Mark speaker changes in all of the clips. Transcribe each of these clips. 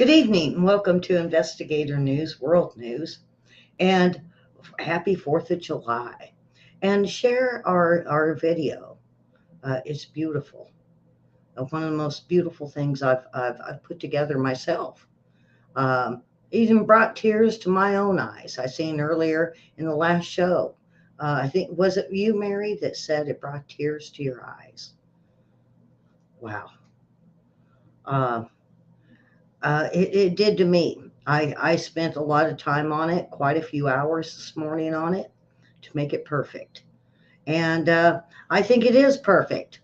Speaker 1: Good evening, and welcome to Investigator News, World News, and happy 4th of July. And share our video. It's beautiful. One of the most beautiful things I've put together myself. Um, Even brought tears to my own eyes. I seen earlier in the last show. I think, was it you, Mary, that said it brought tears to your eyes? Wow. Uh, it did to me. I spent a lot of time on it, quite a few hours this morning on it to make it perfect. And I think it is perfect.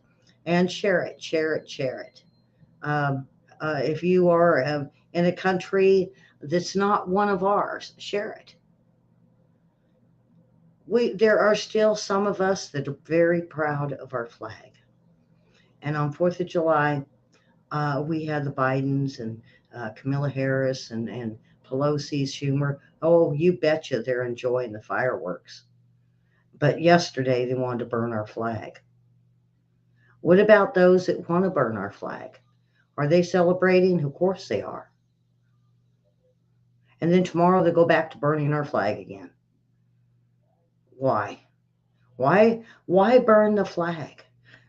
Speaker 1: And share it, share it, share it. Um, if you are in a country that's not one of ours, share it. There are still some of us that are very proud of our flag. And on 4th of July, we had the Bidens and Kamala Harris and Pelosi's Schumer. Oh, you betcha they're enjoying the fireworks. But yesterday they wanted to burn our flag. What about those that want to burn our flag? Are they celebrating? Of course they are. And then tomorrow they go back to burning our flag again. Why? Why burn the flag?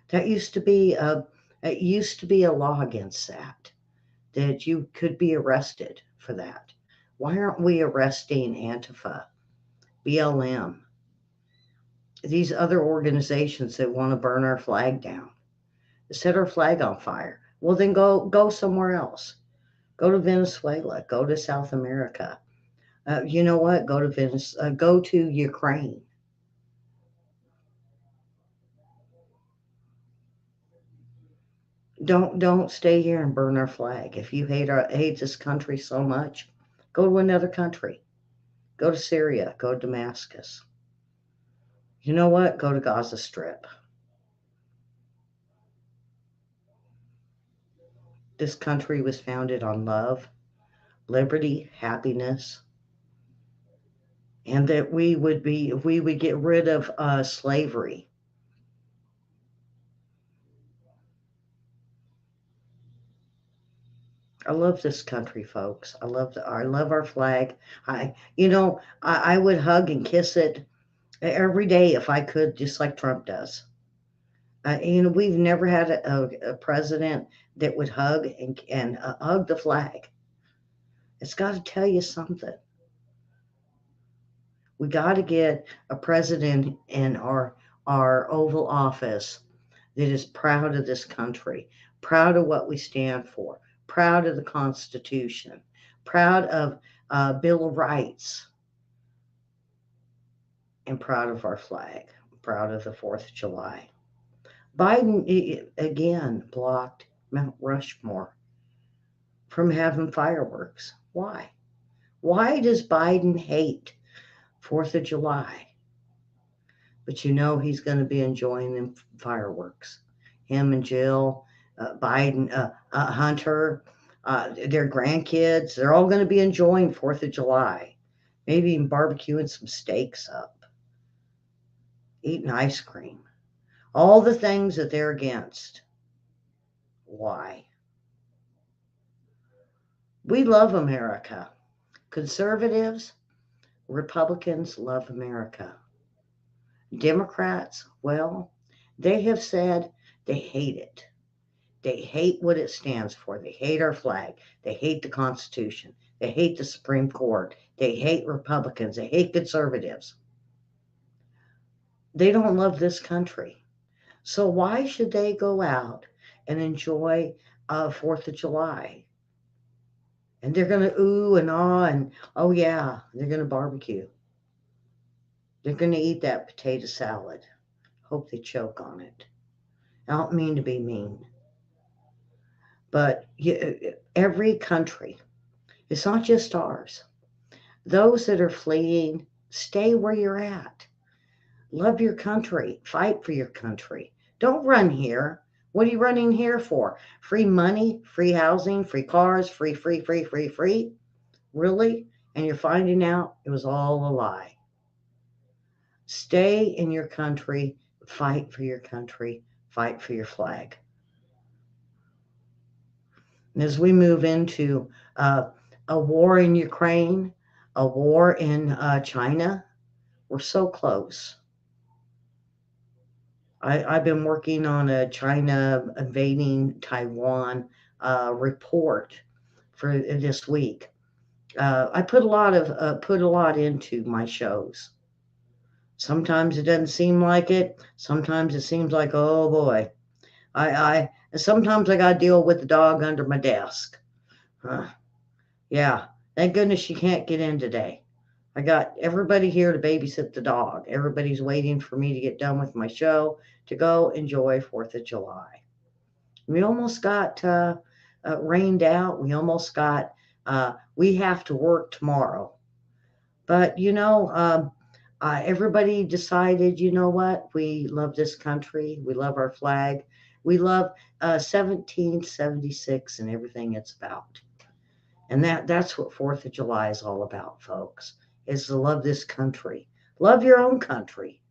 Speaker 1: That used to be a law against that you could be arrested for that. Why aren't we arresting Antifa, BLM, these other organizations that want to burn our flag down, set our flag on fire? Well, then go somewhere else. Go to Venezuela. Go to South America. You know what? Go to Ukraine. Don't stay here and burn our flag. If you hate this country so much, go to another country. Go to Syria. Go to Damascus. You know what? Go to Gaza Strip. This country was founded on love, liberty, happiness, and that we would get rid of slavery. I love this country, folks. I love our flag. I would hug and kiss it every day if I could, just like Trump does. We've never had a president that would hug and hug the flag. It's got to tell you something. We got to get a president in our Oval Office that is proud of this country, proud of what we stand for, proud of the Constitution, proud of Bill of Rights, and proud of our flag, proud of the 4th of July. Biden again blocked Mount Rushmore from having fireworks. Why? Why does Biden hate 4th of July? But he's going to be enjoying them fireworks. Him and Jill, Biden, Hunter, their grandkids, they're all going to be enjoying 4th of July. Maybe even barbecuing some steaks up, eating ice cream. All the things that they're against. Why? We love America. Conservatives, Republicans love America. Democrats, well, they have said they hate it. They hate what it stands for. They hate our flag. They hate the Constitution. They hate the Supreme Court. They hate Republicans. They hate conservatives. They don't love this country. So why should they go out and enjoy 4th of July? And they're going to ooh and ah and, oh yeah, they're going to barbecue. They're going to eat that potato salad. Hope they choke on it. I don't mean to be mean. But every country, it's not just ours. Those that are fleeing, stay where you're at. Love your country. Fight for your country. Don't run here. What are you running here for? Free money, free housing, free cars, free. Really? And you're finding out it was all a lie. Stay in your country. Fight for your country. Fight for your flag. As we move into a war in Ukraine, a war in China, we're so close. I've been working on a China invading Taiwan report for this week. I put a lot into my shows. Sometimes it doesn't seem like it. Sometimes it seems like, oh boy, and sometimes I got to deal with the dog under my desk. Uh, yeah, thank goodness she can't get in today. I got everybody here to babysit the dog. Everybody's waiting for me to get done with my show to go enjoy 4th of July. We almost got rained out. We almost got, we have to work tomorrow. But, everybody decided, you know what? We love this country. We love our flag. We love 1776 and everything it's about. And that's what 4th of July is all about, folks, is to love this country. Love your own country.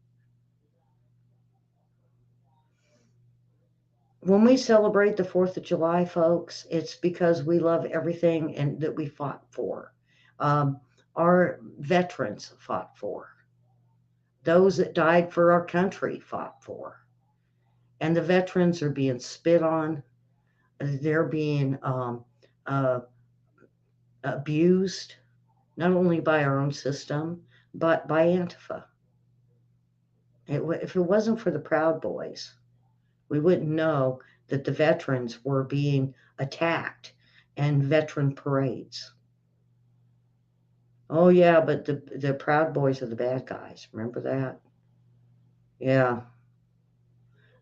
Speaker 1: When we celebrate the 4th of July, folks, it's because we love everything and that we fought for. Um, our veterans fought for. Those that died for our country fought for. And the veterans are being spit on. They're being uh, abused, not only by our own system, but by Antifa. If it wasn't for the Proud Boys, we wouldn't know that the veterans were being attacked and veteran parades. Oh, yeah, but the Proud Boys are the bad guys. Remember that? Yeah.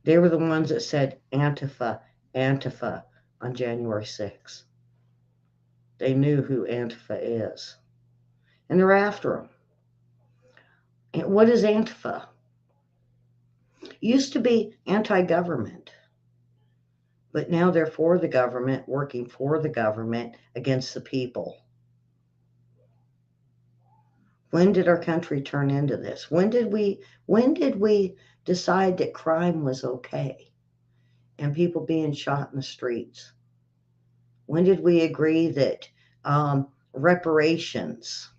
Speaker 1: They were the ones that said Antifa, Antifa on January 6th. They knew who Antifa is. And they're after them. And what is Antifa? It used to be anti-government, but now they're for the government, working for the government against the people. When did our country turn into this? When did we decide that crime was okay and people being shot in the streets? When did we agree that reparations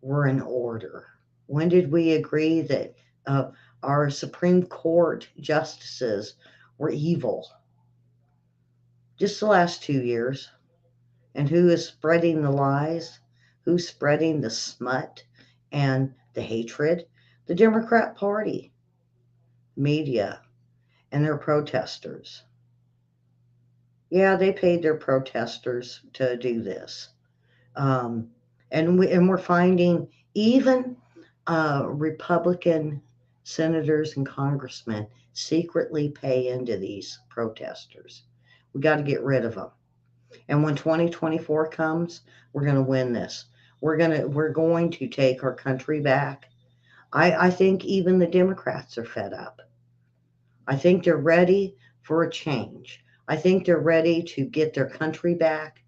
Speaker 1: were in order? When did we agree that our Supreme Court justices were evil? Just the last 2 years. And who is spreading the lies? Who's spreading the smut and the hatred? The Democrat Party, media, and their protesters. Yeah, they paid their protesters to do this. Um, and we're finding even Republican senators and congressmen secretly pay into these protesters. We got to get rid of them. And when 2024 comes, we're going to win this. We're going to take our country back. I think even the Democrats are fed up. I think they're ready for a change. I think they're ready to get their country back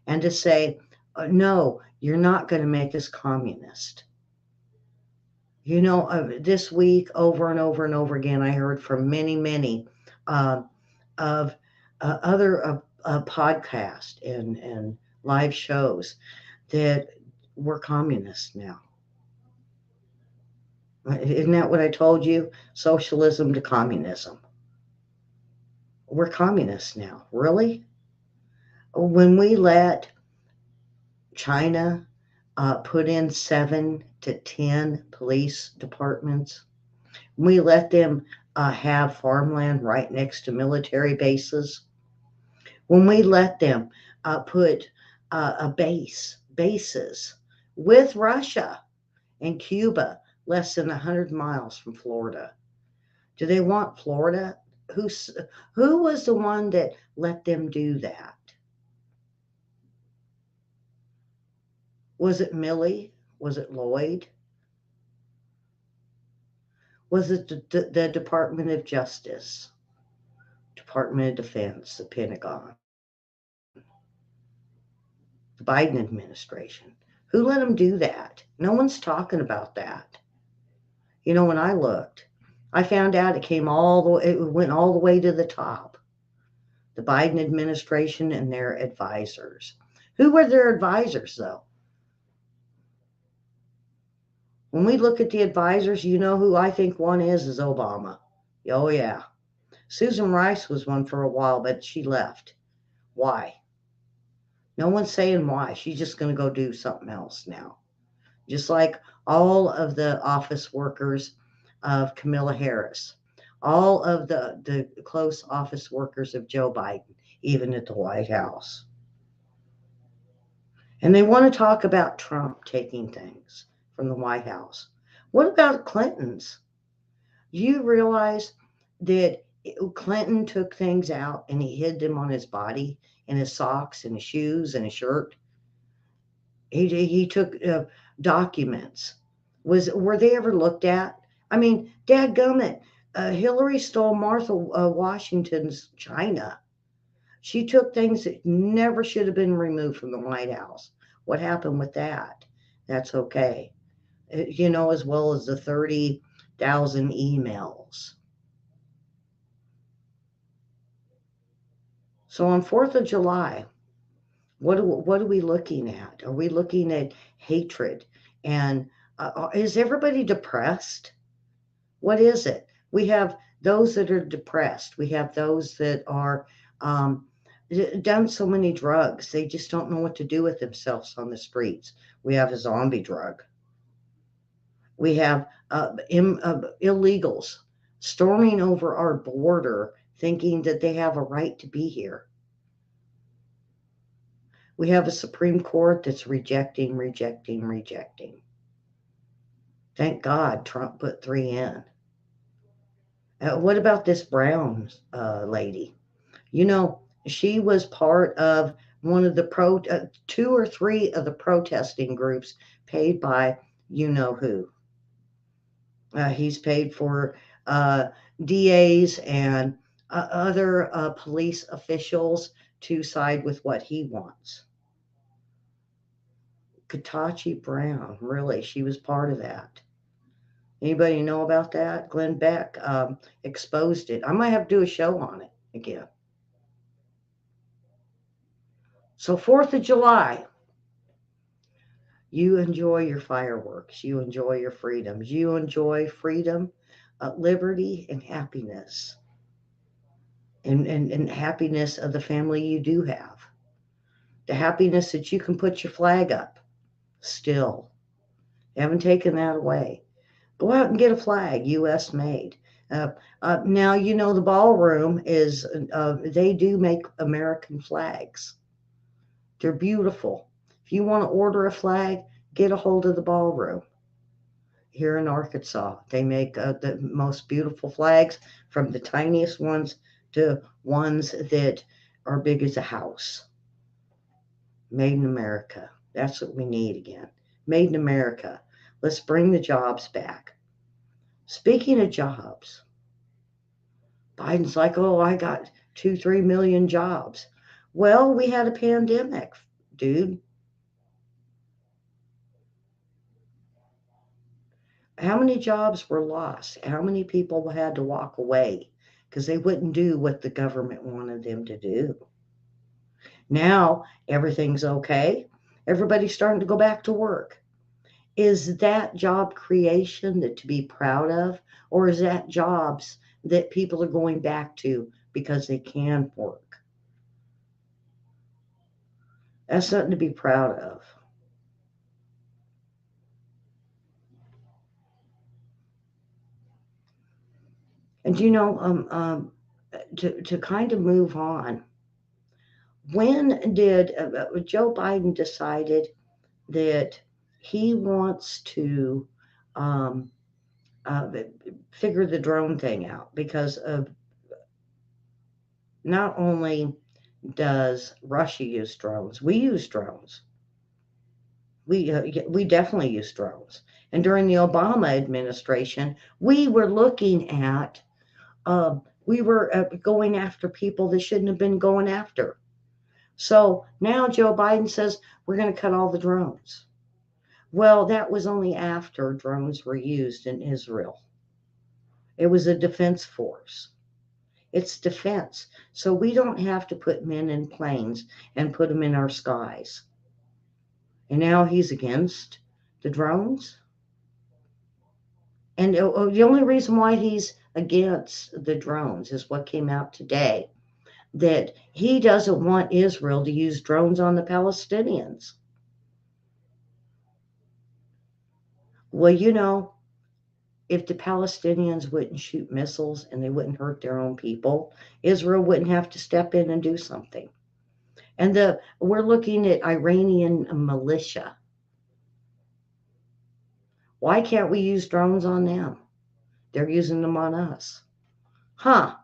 Speaker 1: and to say, no, you're not going to make us communist. This week, over and over and over again, I heard from many, many uh, of other podcasts and live shows that we're communists now. Isn't that what I told you? Socialism to communism. We're communists now. Really? When we let China put in 7 to 10 police departments, we let them have farmland right next to military bases, when we let them put bases with Russia and Cuba less than 100 miles from Florida. Do they want Florida? Who was the one that let them do that? Was it Milley? Was it Lloyd? Was it the Department of Justice, Department of Defense, the Pentagon, the Biden administration? Who let them do that? No one's talking about that. When I looked, I found out it went all the way to the top. The Biden administration and their advisors. Who were their advisors, though? When we look at the advisors, you know who I think one is Obama. Oh, yeah. Susan Rice was one for a while, but she left. Why? No one's saying why. She's just going to go do something else now. Just like all of the office workers of Kamala Harris, all of the close office workers of Joe Biden, even at the White House. And they want to talk about Trump taking things from the White House. What about Clinton's? Do you realize that Clinton took things out and he hid them on his body, in his socks, and his shoes, and his shirt? He took documents. Were they ever looked at? I mean, dadgummit, Hillary stole Martha Washington's china. She took things that never should have been removed from the White House. What happened with that? That's okay. As well as the 30,000 emails. So on 4th of July, what are we looking at? Are we looking at hatred? And is everybody depressed? What is it? We have those that are depressed. We have those that are done so many drugs. They just don't know what to do with themselves on the streets. We have a zombie drug. We have illegals storming over our border thinking that they have a right to be here. We have a Supreme Court that's rejecting. Thank God Trump put 3 in. What about this Brown lady? She was part of one of the 2 or 3 of the protesting groups paid by who. He's paid for DAs and other police officials to side with what he wants. Katachi Brown, really, she was part of that. Anybody know about that? Glenn Beck exposed it. I might have to do a show on it again. So 4th of July, you enjoy your fireworks. You enjoy your freedoms. You enjoy freedom, liberty, and happiness. And happiness of the family you do have. The happiness that you can put your flag up still. They haven't taken that away. Go out and get a flag, U.S. made. Now, the ballroom is, they do make American flags. They're beautiful. If you want to order a flag, get a hold of the ballroom. Here in Arkansas, they make the most beautiful flags, from the tiniest ones to ones that are big as a house. Made in America. That's what we need again. Made in America. Let's bring the jobs back. Speaking of jobs, Biden's like, oh, I got 2-3 million jobs. Well, we had a pandemic, dude. How many jobs were lost? How many people had to walk away because they wouldn't do what the government wanted them to do? Now everything's okay. Everybody's starting to go back to work. Is that job creation that to be proud of? Or is that jobs that people are going back to because they can work? That's something to be proud of. And to kind of move on, when did Joe Biden decided that he wants to figure the drone thing out? Because of, not only does Russia use drones, we use drones. We definitely use drones. And during the Obama administration, we were looking at, we were going after people that shouldn't have been going after. So now Joe Biden says we're going to cut all the drones. Well, that was only after drones were used in Israel. It was a defense force. It's defense. So we don't have to put men in planes and put them in our skies. And now he's against the drones. And the only reason why he's against the drones is what came out today, that he doesn't want Israel to use drones on the Palestinians. Well, if the Palestinians wouldn't shoot missiles and they wouldn't hurt their own people, Israel wouldn't have to step in and do something. And we're looking at Iranian militia. Why can't we use drones on them? They're using them on us. Huh.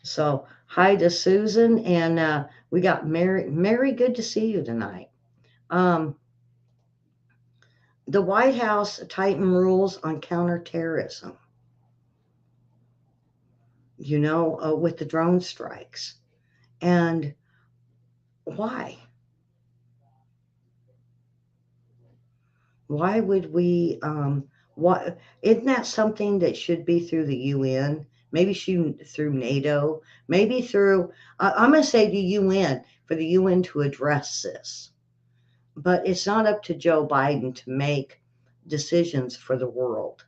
Speaker 1: So, hi to Susan, and we got Mary. Mary, good to see you tonight. The White House tightened rules on counterterrorism, with the drone strikes. And why? Why would we? Why isn't that something that should be through the UN? Maybe through NATO. Maybe through. I'm going to say the UN, for the UN to address this. But it's not up to Joe Biden to make decisions for the world.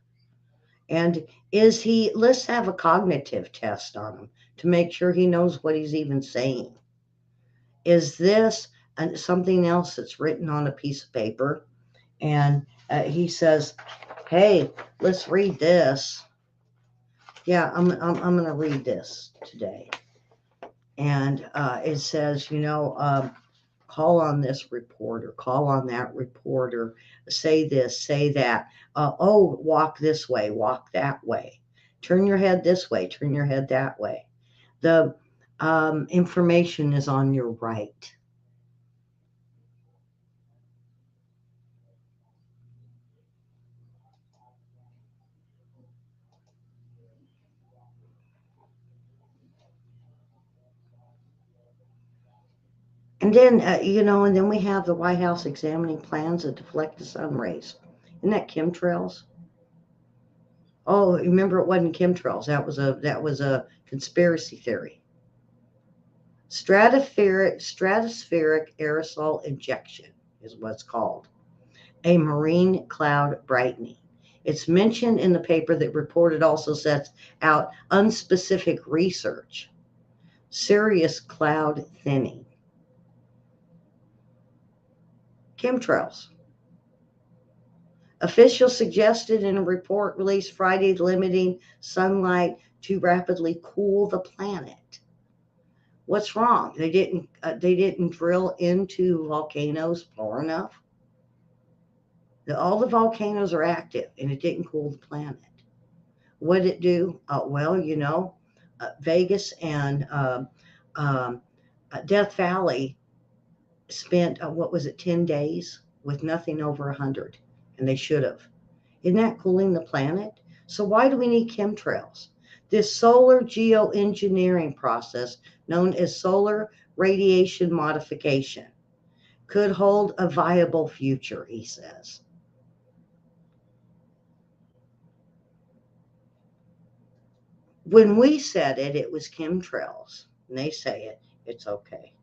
Speaker 1: And let's have a cognitive test on him to make sure he knows what he's even saying. Is this something else that's written on a piece of paper? And he says, hey, let's read this. Yeah, I'm going to read this today. And it says, call on this reporter, call on that reporter, say this, say that. Walk this way, walk that way. Turn your head this way, turn your head that way. The information is on your right. And then, and then we have the White House examining plans that deflect the sun rays. Isn't that chemtrails? Oh, remember, it wasn't chemtrails. That was a conspiracy theory. Stratospheric aerosol injection is what's called a marine cloud brightening. It's mentioned in the paper that reported also sets out unspecific research, serious cloud thinning, chemtrails. Officials suggested in a report released Friday limiting sunlight to rapidly cool the planet. What's wrong? They didn't drill into volcanoes far enough. All the volcanoes are active, and it didn't cool the planet. What did it do? Vegas and Death Valley spent 10 days with nothing over 100, and they should have. Isn't that cooling the planet? So why do we need chemtrails? This solar geoengineering process, known as solar radiation modification, could hold a viable future, he says. When we said it was chemtrails, and they say it's okay.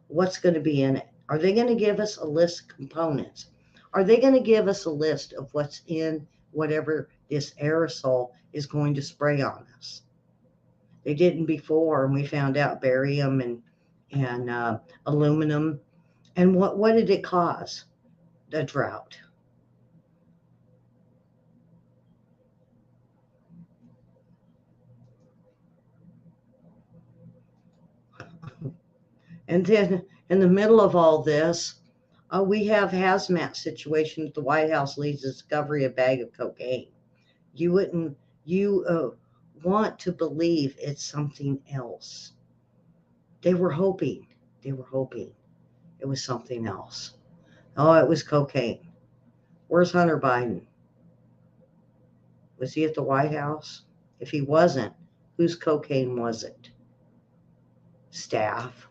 Speaker 1: What's going to be in it? Are they going to give us a list of components? Are they going to give us a list of what's in whatever this aerosol is going to spray on us? They didn't before, and we found out barium and aluminum. And what did it cause? A drought. And then in the middle of all this, we have hazmat situation at the White House leads to the discovery of a bag of cocaine. You want to believe it's something else. They were hoping it was something else. Oh, it was cocaine. Where's Hunter Biden? Was he at the White House? If he wasn't, whose cocaine was it? Staff.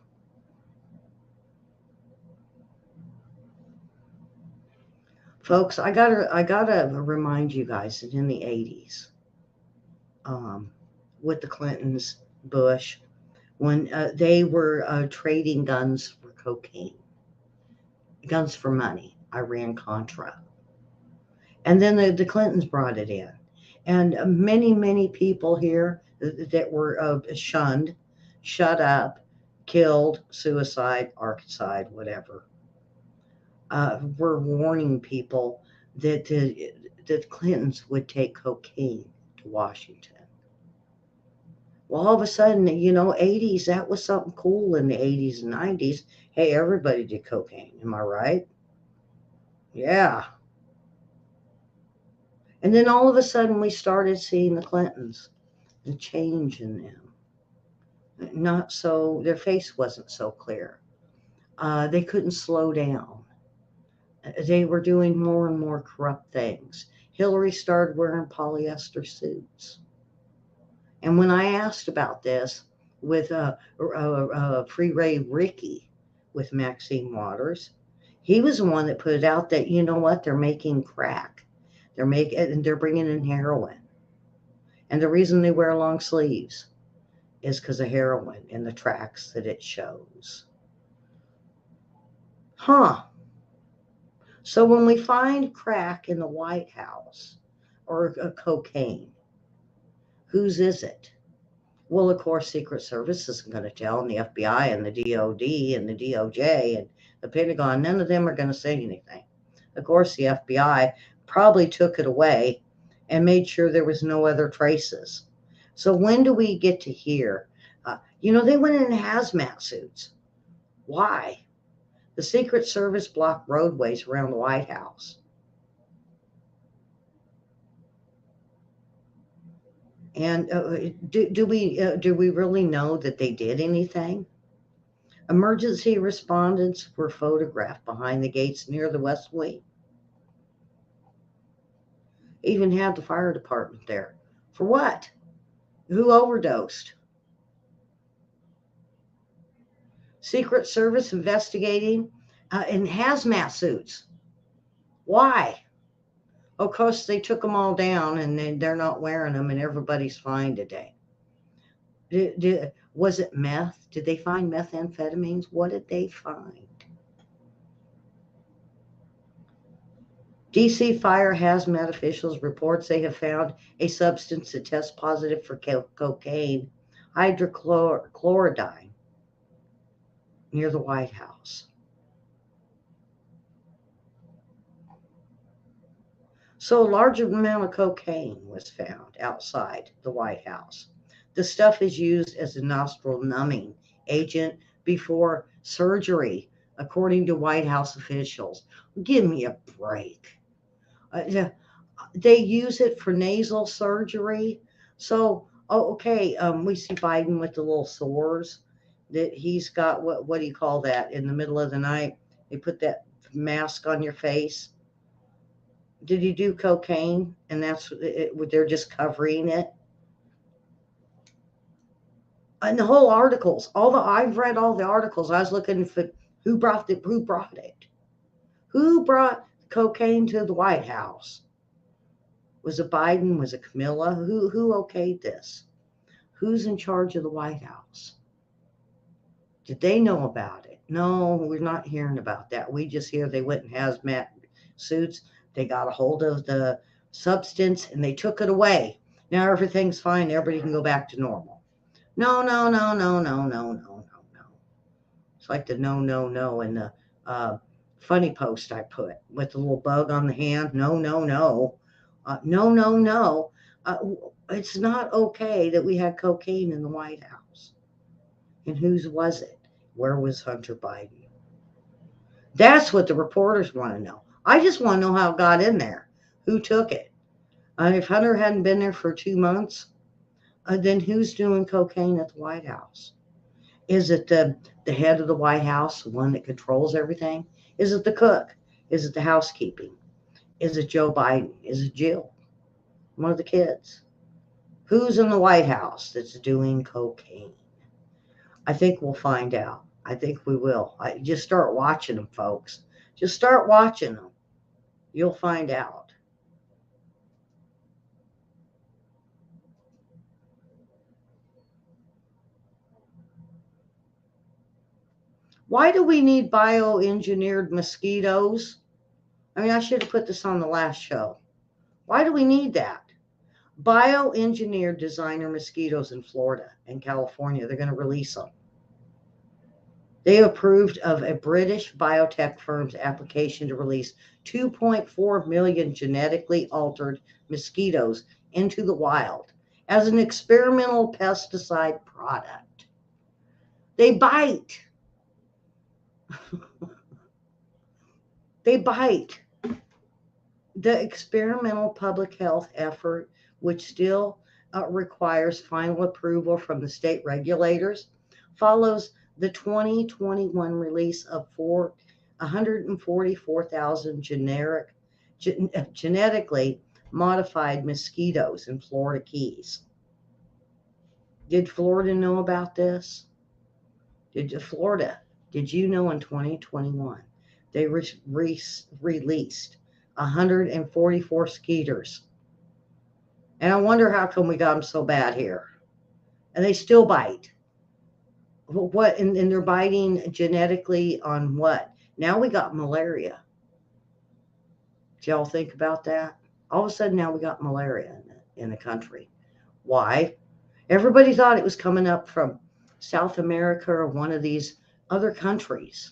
Speaker 1: Folks, I gotta remind you guys that in the 80s, with the Clintons, Bush, when they were trading guns for cocaine, guns for money, Iran-Contra. And then the Clintons brought it in. And many, many people here that were shunned, shut up, killed, suicide, arcicide, whatever, were warning people that the Clintons would take cocaine to Washington. Well, all of a sudden, 80s, that was something cool in the 80s and 90s. Hey, everybody did cocaine. Am I right? Yeah. And then all of a sudden, we started seeing the Clintons, the change in them. Not so, their face wasn't so clear. They couldn't slow down. They were doing more and more corrupt things. Hillary started wearing polyester suits. And when I asked about this with Free Ray Ricky with Maxine Waters, he was the one that put it out that, you know what, they're making crack. They're bringing in heroin. And the reason they wear long sleeves is because of heroin in the tracks that it shows. Huh. So when we find crack in the White House or cocaine, whose is it? Well, of course, Secret Service isn't going to tell, and the FBI and the DOD and the DOJ and the Pentagon, none of them are going to say anything. Of course, the FBI probably took it away and made sure there was no other traces. So when do we get to hear? They went in hazmat suits. Why? The Secret Service blocked roadways around the White House. And do we really know that they did anything? Emergency respondents were photographed behind the gates near the West Wing. Even had the fire department there. For what? Who overdosed? Secret Service investigating in hazmat suits. Why? Of course, they took them all down and they're not wearing them and everybody's fine today. Was it meth? Did they find methamphetamines? What did they find? DC Fire hazmat officials reports they have found a substance that tests positive for cocaine, hydrochloroquine, near the White House. So a large amount of cocaine was found outside the White House. The stuff is used as a nostril numbing agent before surgery, according to White House officials. Give me a break. They use it for nasal surgery. So, okay, we see Biden with the little sores that he's got. What do you call that? In the middle of the night, they put that mask on your face. Did he do cocaine? And they're just covering it. And the whole articles, I've read all the articles. I was looking for who brought it. Who brought cocaine to the White House? Was it Biden? Was it Camilla? Who okayed this? Who's in charge of the White House? Did they know about it? No, we're not hearing about that. We just hear they went in hazmat suits. They got a hold of the substance and they took it away. Now everything's fine. Everybody can go back to normal. No. It's like the no in the funny post I put with the little bug on the hand. No. It's not okay that we had cocaine in the White House. And whose was it? Where was Hunter Biden? That's what the reporters want to know. I just want to know how it got in there. Who took it? If Hunter hadn't been there for 2 months, then who's doing cocaine at the White House? Is it the head of the White House, the one that controls everything? Is it the cook? Is it the housekeeping? Is it Joe Biden? Is it Jill? One of the kids? Who's in the White House that's doing cocaine? I think we'll find out. I think we will. Just start watching them, folks. Just start watching them. You'll find out. Why do we need bioengineered mosquitoes? I mean, I should have put this on the last show. Why do we need that? Bioengineered designer mosquitoes in Florida and California. They're going to release them. They approved of a British biotech firm's application to release 2.4 million genetically altered mosquitoes into the wild as an experimental pesticide product. They bite. They bite. The experimental public health effort, which still requires final approval from the state regulators, follows the 2021 release of 144,000 genetically modified mosquitoes in Florida Keys. Did Florida know about this? Did you know in 2021 they released 144 skeeters? And I wonder how come we got them so bad here. And they still bite. What? And they're biting genetically on what? Now we got malaria. Do y'all think about that? All of a sudden now we got malaria in the country. Why? Everybody thought it was coming up from South America or one of these other countries.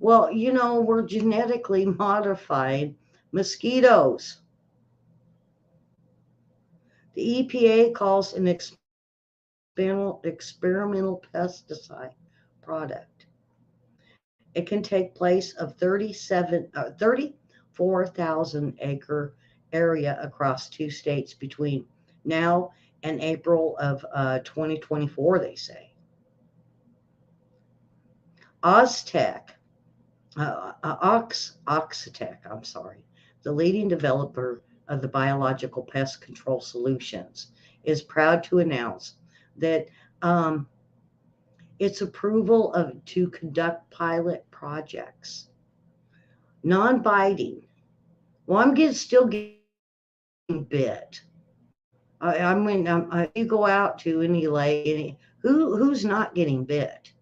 Speaker 1: Well, we're genetically modifying mosquitoes. The EPA calls an experimental pesticide product. It can take place of 34,000 acre area across 2 states between now and April of 2024, they say. Oxitec, the leading developer of the biological pest control solutions, is proud to announce that its approval to conduct pilot projects. Non-biting. Well, I'm still getting bit. You go out to any lake, who's not getting bit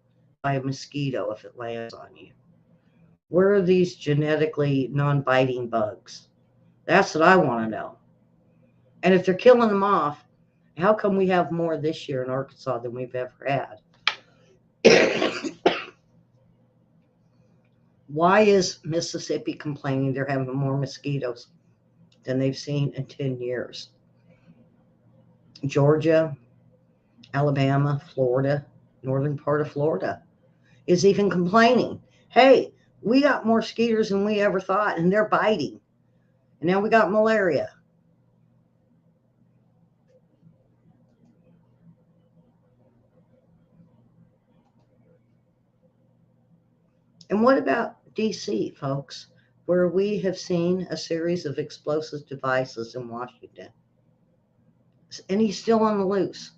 Speaker 1: by a mosquito if it lands on you? Where are these genetically non-biting bugs? That's what I want to know. And if they're killing them off, how come we have more this year in Arkansas than we've ever had? Why is Mississippi complaining they're having more mosquitoes than they've seen in 10 years? Georgia, Alabama, Florida, northern part of Florida is even complaining. Hey, we got more mosquitoes than we ever thought, and they're biting. And now we got malaria. And what about D.C., folks, where we have seen a series of explosive devices in Washington? And he's still on the loose.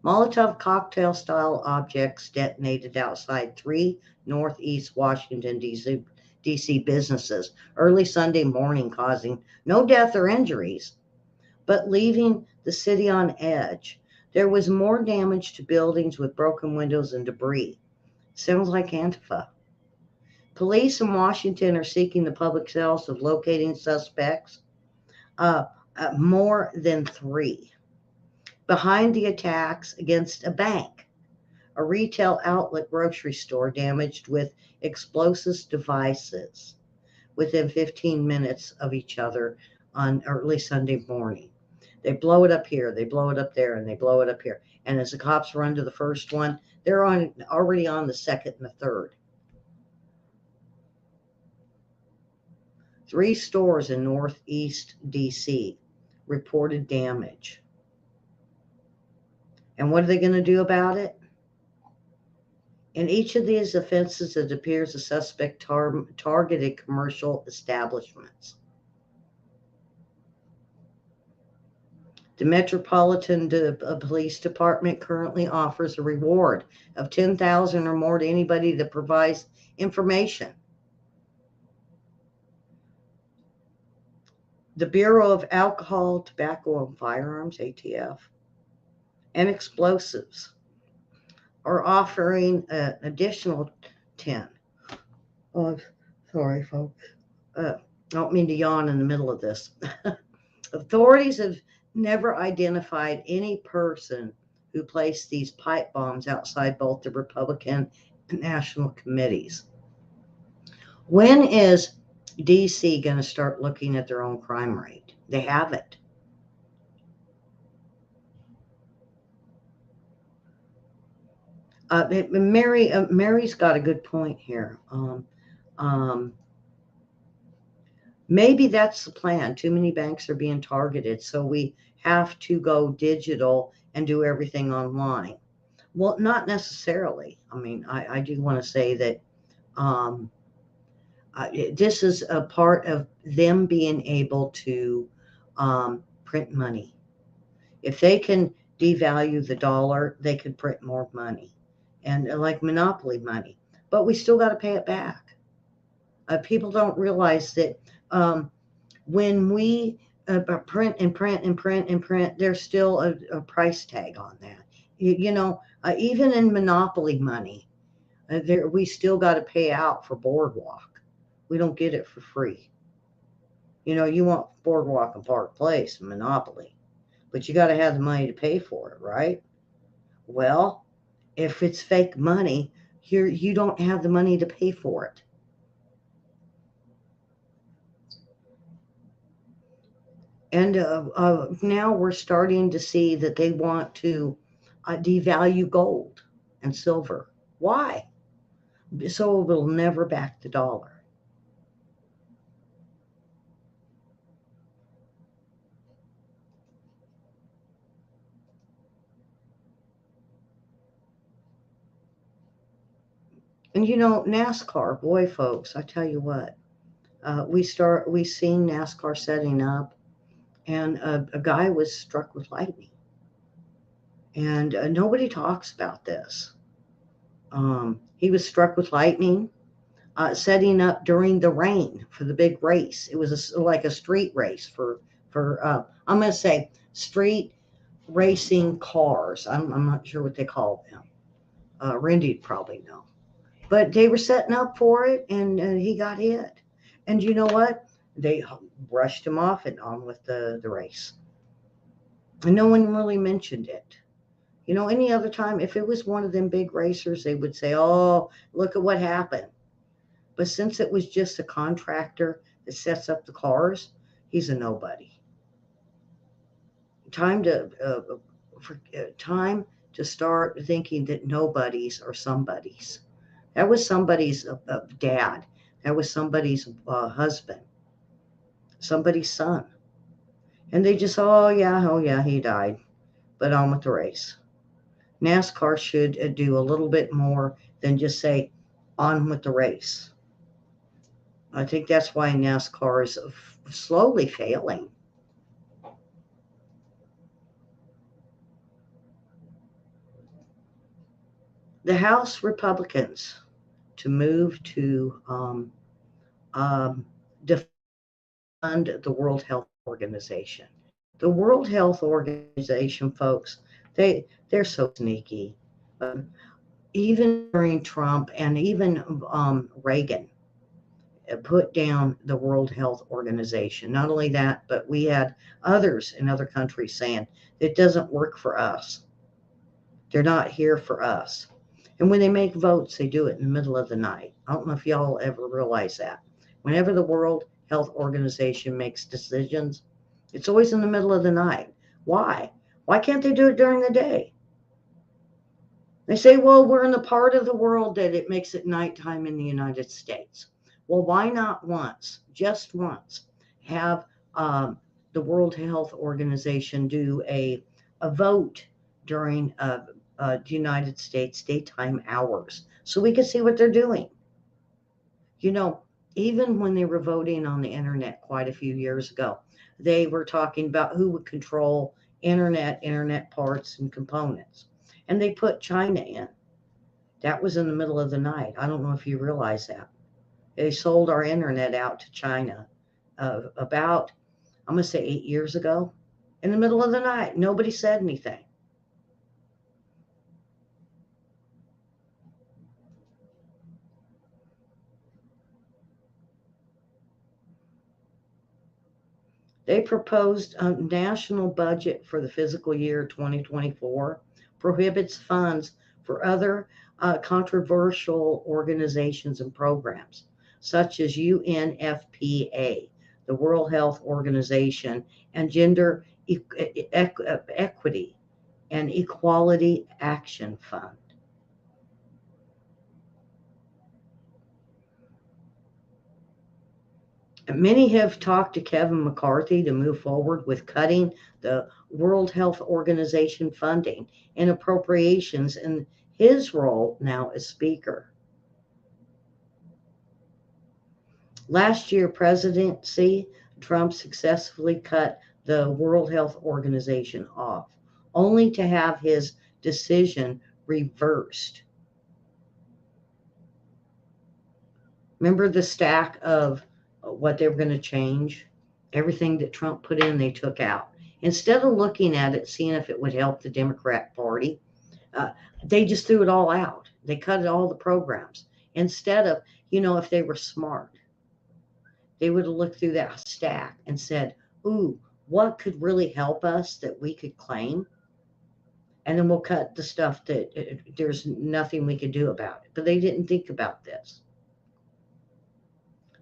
Speaker 1: Molotov cocktail-style objects detonated outside 3 Northeast Washington, D.C. businesses early Sunday morning, causing no death or injuries, but leaving the city on edge. There was more damage to buildings with broken windows and debris. Sounds like Antifa. Police in Washington are seeking the public health of locating suspects, more than 3. Behind the attacks against a bank, a retail outlet, grocery store damaged with explosive devices within 15 minutes of each other on early Sunday morning. They blow it up here, they blow it up there, and they blow it up here. And as the cops run to the first one, they're already on the second and the third. 3 stores in Northeast D.C. reported damage. And what are they going to do about it? In each of these offenses, it appears the suspect targeted commercial establishments. The Metropolitan Police Department currently offers a reward of $10,000 or more to anybody that provides information. The Bureau of Alcohol, Tobacco, and Firearms, ATF, and Explosives are offering an additional 10. Oh, sorry, folks. I don't mean to yawn in the middle of this. Authorities have never identified any person who placed these pipe bombs outside both the Republican and National committees. When is DC going to start looking at their own crime rate? They haven't. Mary's got a good point here. Um, Maybe that's the plan. Too many banks are being targeted, so we have to go digital and do everything online. Well, not necessarily. I mean, I do want to say that um, this is a part of them being able to print money. If they can devalue the dollar, they could print more money, and like monopoly money. But we still got to pay it back. People don't realize that when we print and print and print and print, there's still a price tag on that. Even in monopoly money, there we still got to pay out for Boardwalk. We don't get it for free. You want Boardwalk and Park Place, Monopoly, but you got to have the money to pay for it, right? Well, if it's fake money, you don't have the money to pay for it. And now we're starting to see that they want to devalue gold and silver. Why? So it will never back the dollar. And NASCAR, boy, folks, I tell you what, we seen NASCAR setting up, and a guy was struck with lightning, and nobody talks about this. He was struck with lightning, setting up during the rain for the big race. It was like a street race for I'm going to say street racing cars. I'm not sure what they call them. Randy'd probably know. But they were setting up for it, and he got hit. And you know what? They brushed him off and on with the race. And no one really mentioned it. Any other time, if it was one of them big racers, they would say, oh, look at what happened. But since it was just a contractor that sets up the cars, he's a nobody. Time to time to start thinking that nobodies are somebodies. That was somebody's dad. That was somebody's husband, somebody's son. And they just, oh yeah, he died. But on with the race. NASCAR should do a little bit more than just say, on with the race. I think that's why NASCAR is slowly failing. The House Republicans to move to defund the World Health Organization. The World Health Organization, folks, they're so sneaky. Um, Even during Trump and even Reagan put down the World Health Organization. Not only that, but we had others in other countries saying it doesn't work for us. They're not here for us. And when they make votes, they do it in the middle of the night. I don't know if y'all ever realize that. Whenever the World Health Organization makes decisions, it's always in the middle of the night. Why? Why can't they do it during the day? They say, well, we're in the part of the world that it makes it nighttime in the United States. Well, why not once, just once, have the World Health Organization do a vote during the United States daytime hours so we can see what they're doing? Even when they were voting on the internet quite a few years ago, they were talking about who would control internet parts and components. And they put China in. That was in the middle of the night. I don't know if you realize that. They sold our internet out to China about, I'm going to say 8 years ago, in the middle of the night. Nobody said anything. They proposed a national budget for the fiscal year 2024 prohibits funds for other controversial organizations and programs, such as UNFPA, the World Health Organization, and Gender Equity and Equality Action Fund. Many have talked to Kevin McCarthy to move forward with cutting the World Health Organization funding and appropriations in his role now as Speaker. Last year presidency, Trump successfully cut the World Health Organization off, only to have his decision reversed. Remember the stack of what they were going to change? Everything that Trump put in, they took out. Instead of looking at it, seeing if it would help the Democrat Party, they just threw it all out. They cut all the programs. Instead of, if they were smart, they would have looked through that stack and said, ooh, what could really help us that we could claim? And then we'll cut the stuff that there's nothing we could do about it. But they didn't think about this.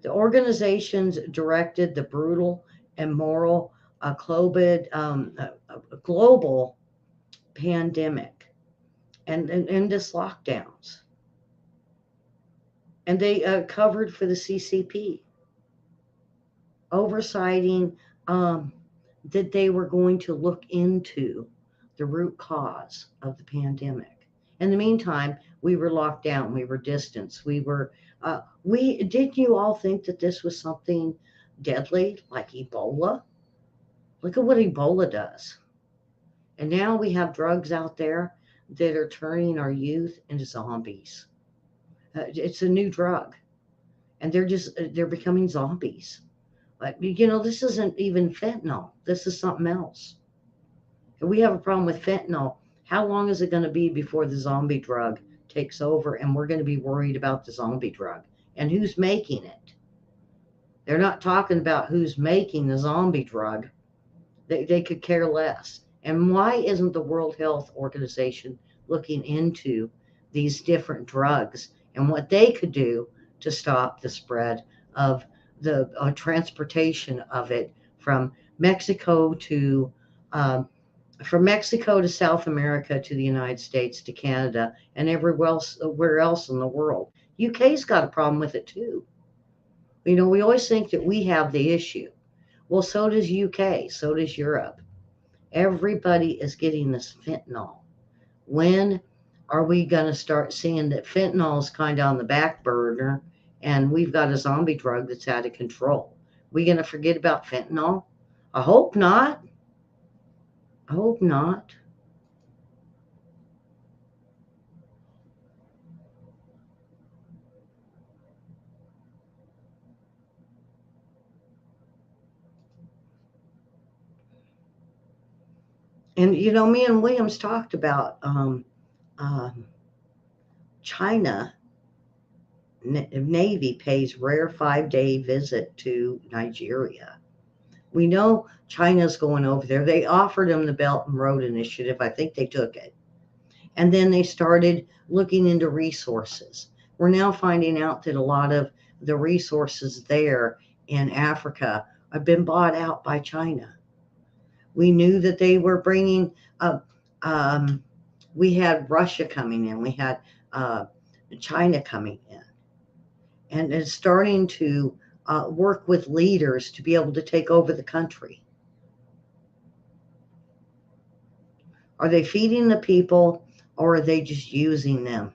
Speaker 1: The organizations directed the brutal and moral global pandemic and this lockdowns. And they covered for the CCP, oversighting that they were going to look into the root cause of the pandemic. In the meantime, we were locked down, we were distanced, did you all think that this was something deadly like Ebola? Look at what Ebola does. And now we have drugs out there that are turning our youth into zombies. It's a new drug, and they're becoming zombies. But this isn't even fentanyl. This is something else. If we have a problem with fentanyl, how long is it going to be before the zombie drug takes over and we're going to be worried about the zombie drug and who's making it? They're not talking about who's making the zombie drug. They could care less. And why isn't the World Health Organization looking into these different drugs and what they could do to stop the spread of the transportation of it from Mexico to South America to the United States to Canada and everywhere else in the world? UK's got a problem with it too. We always think that we have the issue. Well, so does UK, so does Europe. Everybody is getting this fentanyl. When are we going to start seeing that fentanyl is kind of on the back burner and we've got a zombie drug that's out of control? We going to forget about fentanyl? I hope not. I hope not. And me and Williams talked about China Navy pays rare 5-day visit to Nigeria. We know China's going over there. They offered them the Belt and Road Initiative. I think they took it. And then they started looking into resources. We're now finding out that a lot of the resources there in Africa have been bought out by China. We knew that they were bringing we had Russia coming in. We had China coming in. And it's starting to work with leaders to be able to take over the country. Are they feeding the people or are they just using them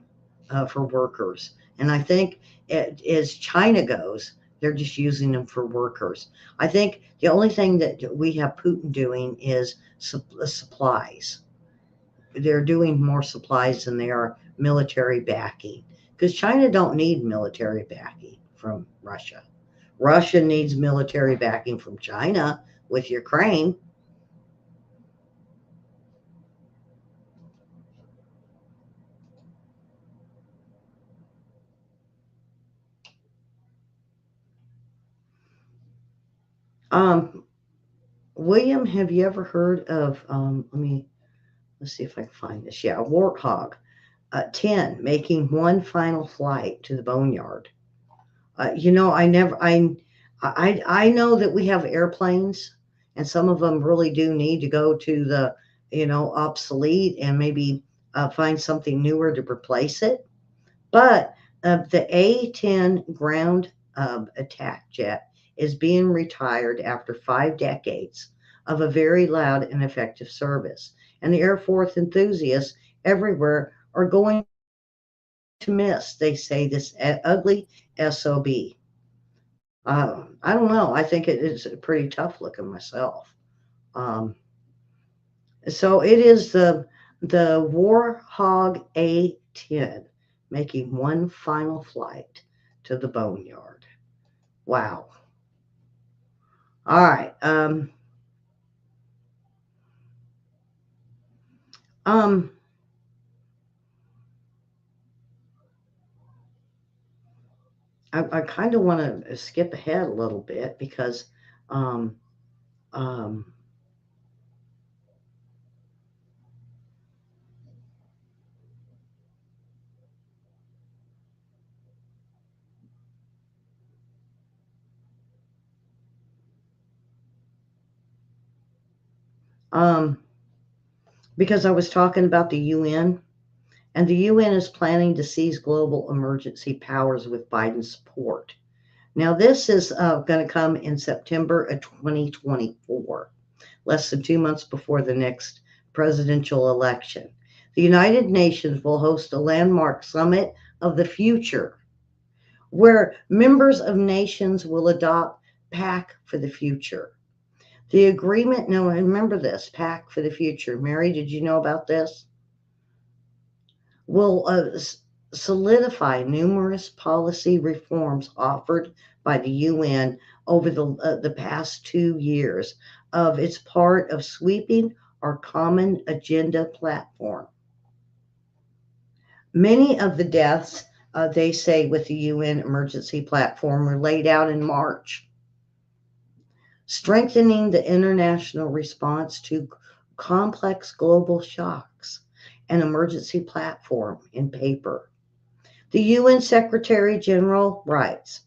Speaker 1: for workers? And I think as China goes, they're just using them for workers. I think the only thing that we have Putin doing is supplies. They're doing more supplies than they are military backing, because China don't need military backing from Russia. Russia needs military backing from China with Ukraine. Um, William, have you ever heard of, let's see if I can find this. Yeah, Warthog 10 making one final flight to the boneyard. I know that we have airplanes, and some of them really do need to go to the, obsolete and maybe find something newer to replace it. But the A-10 ground attack jet is being retired after 5 decades of a very loud and effective service. And the Air Force enthusiasts everywhere are going to miss, they say, this ugly SOB. I don't know. I think it is pretty tough looking myself. Um, so it is the Warhog A-10 making one final flight to the boneyard. Wow. All right. Um, I kind of want to skip ahead a little bit because, um, um, um, because I was talking about the UN, and the UN is planning to seize global emergency powers with Biden's support. Now, this is going to come in September of 2024, less than 2 months before the next presidential election. The United Nations will host a landmark summit of the future where members of nations will adopt PAC for the future. The agreement, now remember this, PAC for the future. Mary, did you know about this? Will solidify numerous policy reforms offered by the UN over the past 2 years of its part of sweeping our common agenda platform. Many of the deaths, they say, with the UN emergency platform were laid out in March, strengthening the international response to complex global shocks, an emergency platform in paper. The UN Secretary General writes,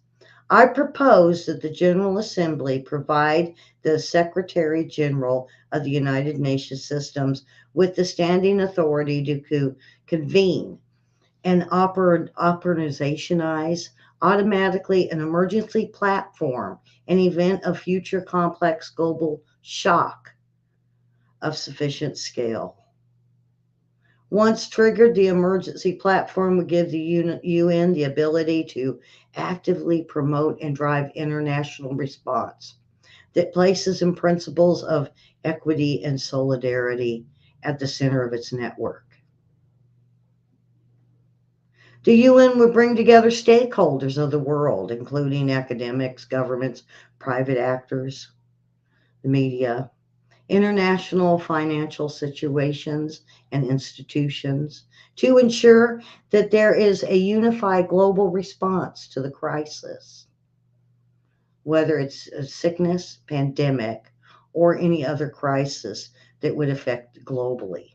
Speaker 1: I propose that the General Assembly provide the Secretary General of the United Nations systems with the standing authority to convene and operationalize automatically an emergency platform in event of future complex global shock of sufficient scale. Once triggered, the emergency platform would give the UN the ability to actively promote and drive international response that places in principles of equity and solidarity at the center of its network. The UN would bring together stakeholders of the world, including academics, governments, private actors, the media, international financial situations and institutions to ensure that there is a unified global response to the crisis, whether it's a sickness, pandemic, or any other crisis that would affect globally.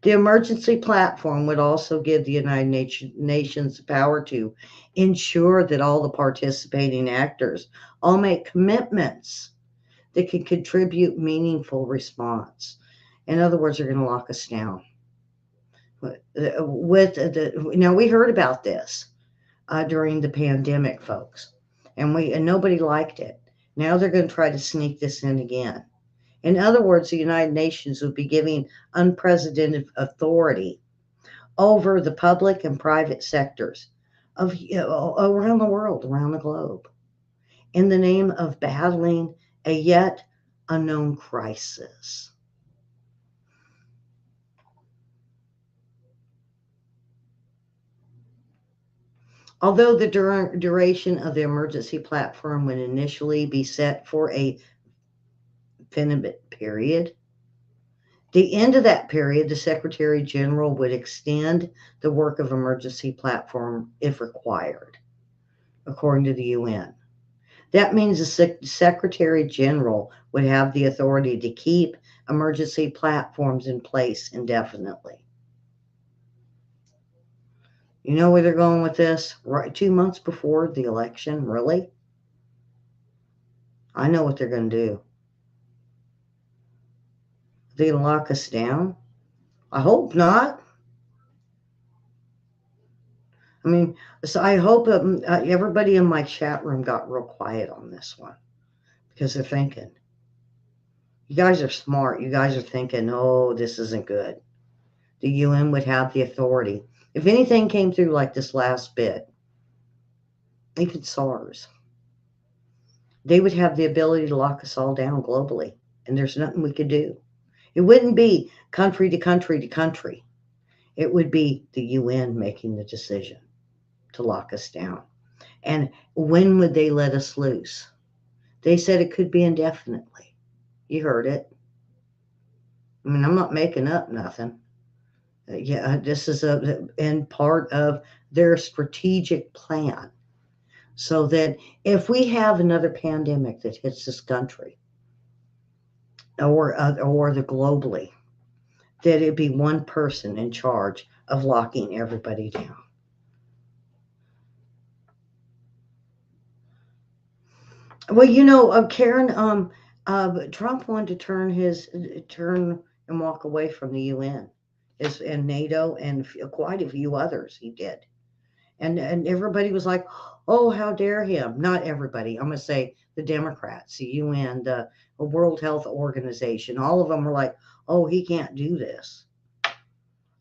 Speaker 1: The emergency platform would also give the United Nations the power to ensure that all the participating actors all make commitments that can contribute meaningful response. In other words, they're going to lock us down. Now we heard about this during the pandemic, folks, and nobody liked it. Now they're going to try to sneak this in again. In other words, the United Nations would be giving unprecedented authority over the public and private sectors of around the world, around the globe, in the name of battling a yet unknown crisis. Although the duration of the emergency platform would initially be set for a finite period, the end of that period, the Secretary General would extend the work of emergency platform if required, according to the UN. That means the Secretary General would have the authority to keep emergency platforms in place indefinitely. You know where they're going with this? Right, 2 months before the election? Really? I know what they're going to do. They're going to lock us down? I hope not. I mean, so I hope everybody in my chat room got real quiet on this one because they're thinking. You guys are smart. You guys are thinking, oh, this isn't good. The UN would have the authority. If anything came through like this last bit, even SARS, they would have the ability to lock us all down globally, and there's nothing we could do. It wouldn't be country to country to country. It would be the UN making the decision to lock us down. And when would they let us loose? They said it could be indefinitely. You heard it. I mean, I'm not making up nothing. Yeah, this is in part of their strategic plan. So that if we have another pandemic that hits this country or the globally, that it'd be one person in charge of locking everybody down. Well, Karen, Trump wanted to turn and walk away from the UN, and NATO, and quite a few others. He did, and everybody was like, "Oh, how dare him!" Not everybody. I'm gonna say the Democrats, the UN, the World Health Organization. All of them were like, "Oh, he can't do this.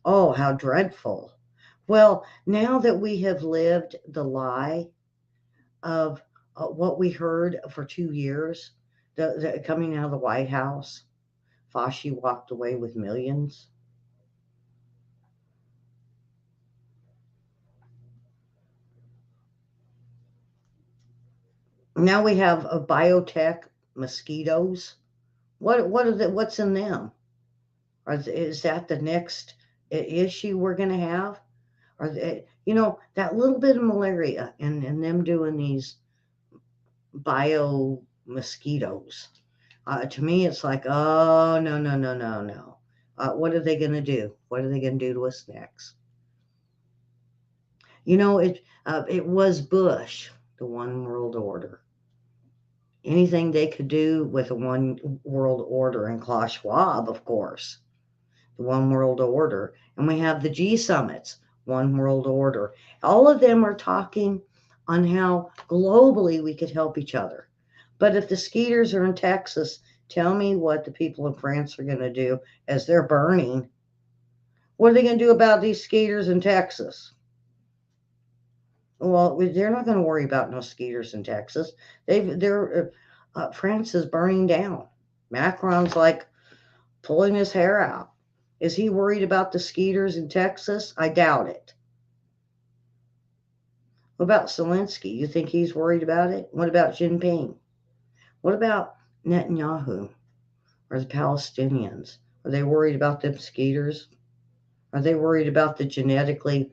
Speaker 1: Oh, how dreadful." Well, now that we have lived the lie of what we heard for 2 years, coming out of the White House, Fauci walked away with millions. Now we have a biotech mosquitos. What's in them? Is that the next issue we're going to have? Or that little bit of malaria and them doing these bio mosquitos. To me, it's like, oh, no, no, no, no, no. What are they going to do? What are they going to do to us next? It was Bush, the one world order. Anything they could do with a one world order, and Klaus Schwab, of course, the one world order. And we have the G summits, one world order. All of them are talking on how globally we could help each other. But if the skeeters are in Texas, tell me what the people in France are going to do as they're burning. What are they going to do about these skeeters in Texas? Well, they're not going to worry about no skeeters in Texas. France is burning down. Macron's like pulling his hair out. Is he worried about the skeeters in Texas? I doubt it. What about Zelensky? You think he's worried about it? What about Jinping? What about Netanyahu or the Palestinians? Are they worried about the skeeters? Are they worried about the genetically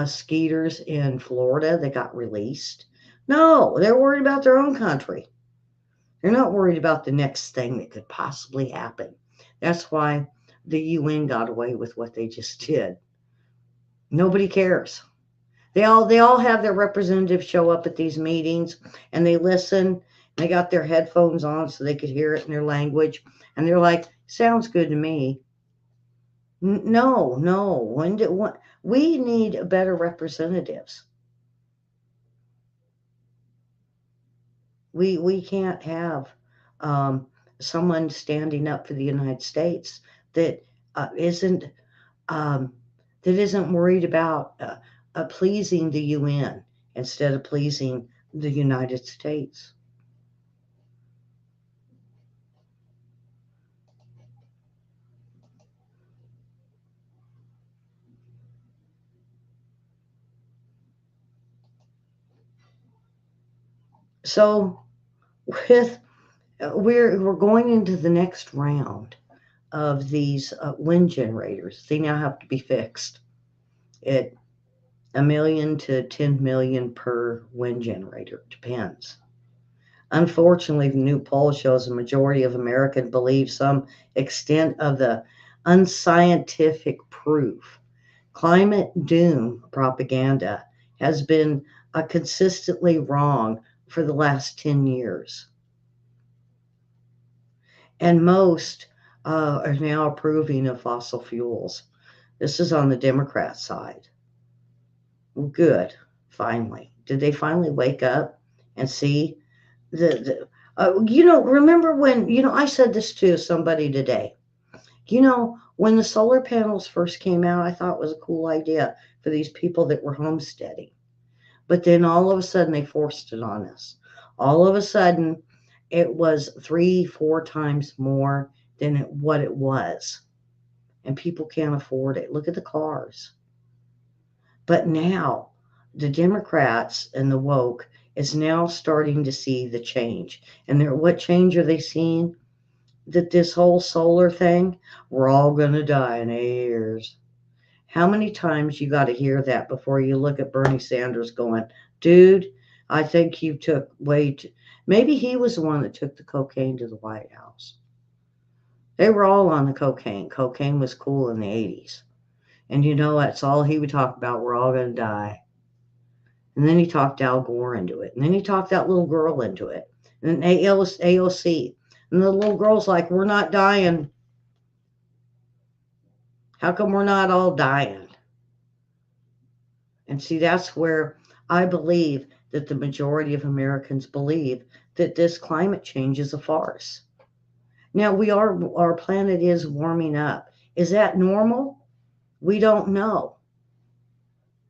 Speaker 1: skeeters in Florida that got released? No, they're worried about their own country. They're not worried about the next thing that could possibly happen. That's why the UN got away with what they just did. Nobody cares. They all have their representatives show up at these meetings and they listen. They got their headphones on so they could hear it in their language. And they're like, sounds good to me. No. We need better representatives. We can't have someone standing up for the United States that isn't worried about pleasing the UN instead of pleasing the United States. So with we're going into the next round of these wind generators. They now have to be fixed at $1 million to $10 million per wind generator. Depends. Unfortunately, the new poll shows a majority of Americans believe some extent of the unscientific proof. Climate doom propaganda has been consistently wrong for the last 10 years. And most are now approving of fossil fuels. This is on the Democrat side. Well, good, finally. Did they finally wake up and see remember when, I said this to somebody today. When the solar panels first came out, I thought it was a cool idea for these people that were homesteading. But then all of a sudden they forced it on us. All of a sudden it was 3, 4 times more than what it was. And people can't afford it. Look at the cars. But now the Democrats and the woke is now starting to see the change. And what change are they seeing? That this whole solar thing, we're all going to die in 8 years. How many times you got to hear that before you look at Bernie Sanders going, dude, I think you took way too. Maybe he was the one that took the cocaine to the White House. They were all on the cocaine. Cocaine was cool in the 80s. And that's all he would talk about. We're all going to die. And then he talked Al Gore into it. And then he talked that little girl into it. And then AOC. And the little girl's like, we're not dying. How come we're not all dying? And see, that's where I believe that the majority of Americans believe that this climate change is a farce. Now, our planet is warming up. Is that normal? We don't know.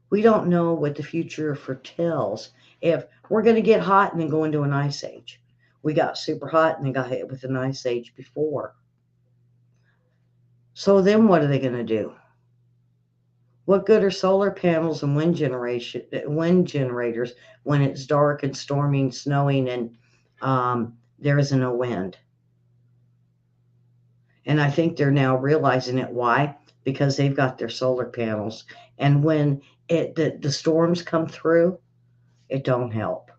Speaker 1: We don't know what the future foretells. If we're going to get hot and then go into an ice age. We got super hot and then got hit with an ice age before. So then what are they going to do? What good are solar panels and wind generators when it's dark and stormy and snowing and there isn't a wind? And I think they're now realizing it. Why? Because they've got their solar panels. And when the storms come through, it don't help.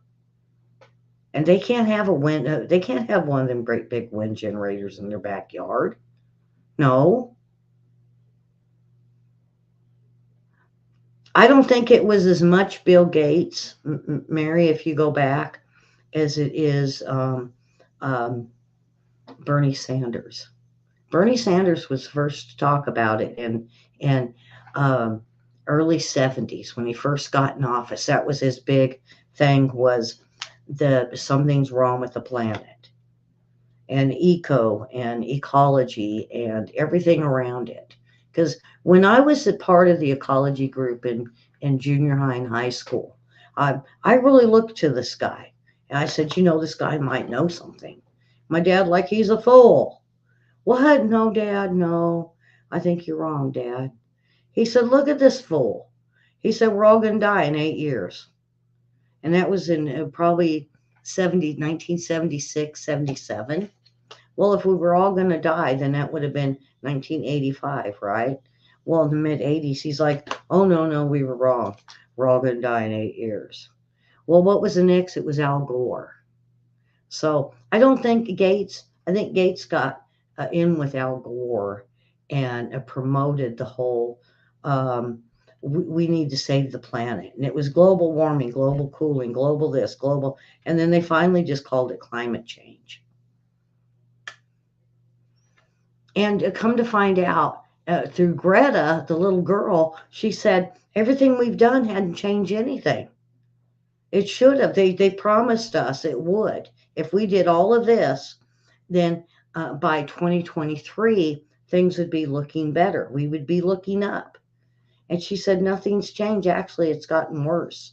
Speaker 1: And they can't have they can't have one of them great big wind generators in their backyard. No. I don't think it was as much Bill Gates, Mary, if you go back, as it is Bernie Sanders. Bernie Sanders was first to talk about it in early 70s when he first got in office. That was his big thing, was something's wrong with the planet and and ecology and everything around it. Because when I was a part of the ecology group in junior high and high school, I really looked to this guy. And I said, this guy might know something. My dad, like, he's a fool. What? No, Dad, no. I think you're wrong, Dad. He said, look at this fool. He said, we're all going to die in 8 years. And that was in probably 1976, 77. Well, if we were all going to die, then that would have been 1985, right? Well, in the mid-'80s, he's like, oh, no, we were wrong. We're all going to die in 8 years. Well, what was the next? It was Al Gore. So I think Gates got in with Al Gore and promoted the whole, we need to save the planet. And it was global warming, global cooling, global this, global. And then they finally just called it climate change. And come to find out, through Greta, the little girl, she said, everything we've done hadn't changed anything. It should have. They promised us it would. If we did all of this, then by 2023, things would be looking better. We would be looking up. And she said, nothing's changed. Actually, it's gotten worse.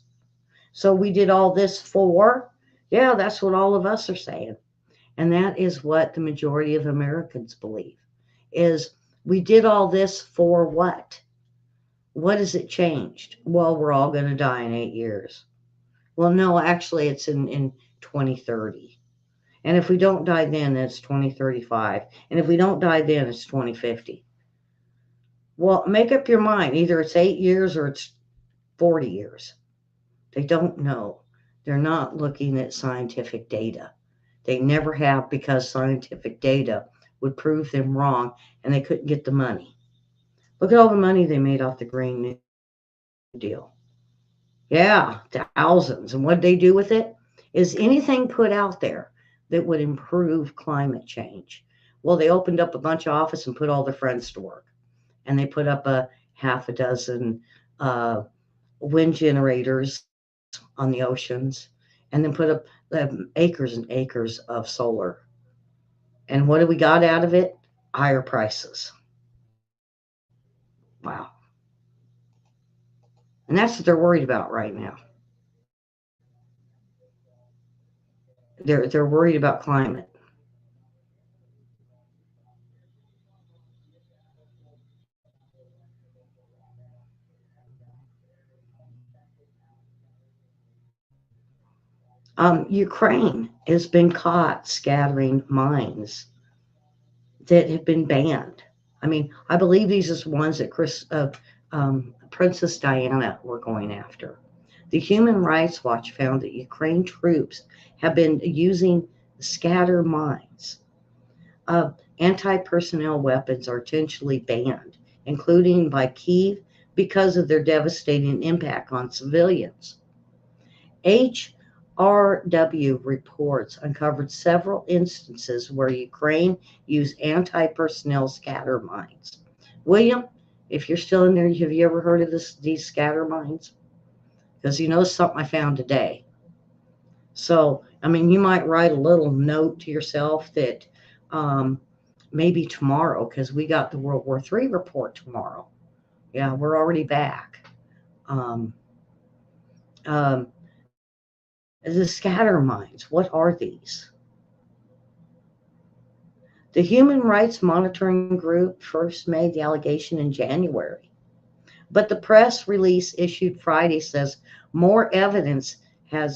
Speaker 1: So we did all this for, yeah, that's what all of us are saying. And that is what the majority of Americans believe, is we did all this for what? What has it changed? Well, we're all going to die in 8 years. Well, no, actually, it's in 2030. And if we don't die then, it's 2035. And if we don't die then, it's 2050. Well, make up your mind. Either it's 8 years or it's 40 years. They don't know. They're not looking at scientific data. They never have, because scientific data would prove them wrong and they couldn't get the money. Look at all the money they made off the Green New Deal. Yeah, thousands. And what they do with it is anything put out there that would improve climate change. Well, they opened up a bunch of office and put all their friends to work. And they put up a half a dozen uh, wind generators on the oceans, and then put up acres and acres of solar. And what do we got out of it? Higher prices. Wow. And that's what they're worried about right now. They're worried about climate. Ukraine has been caught scattering mines that have been banned. I mean, I believe these are the ones that Princess Diana were going after. The Human Rights Watch found that Ukraine troops have been using scatter mines. Anti-personnel weapons are intentionally banned, including by Kyiv, because of their devastating impact on civilians. HRW reports uncovered several instances where Ukraine used anti-personnel scatter mines. William, if you're still in there, have you ever heard of these scatter mines? Because you know something I found today. So, I mean, you might write a little note to yourself that maybe tomorrow, because we got the World War III report tomorrow. Yeah, we're already back. Um, um, the scatter mines, what are these? The Human Rights Monitoring Group first made the allegation in January, but the press release issued Friday says more evidence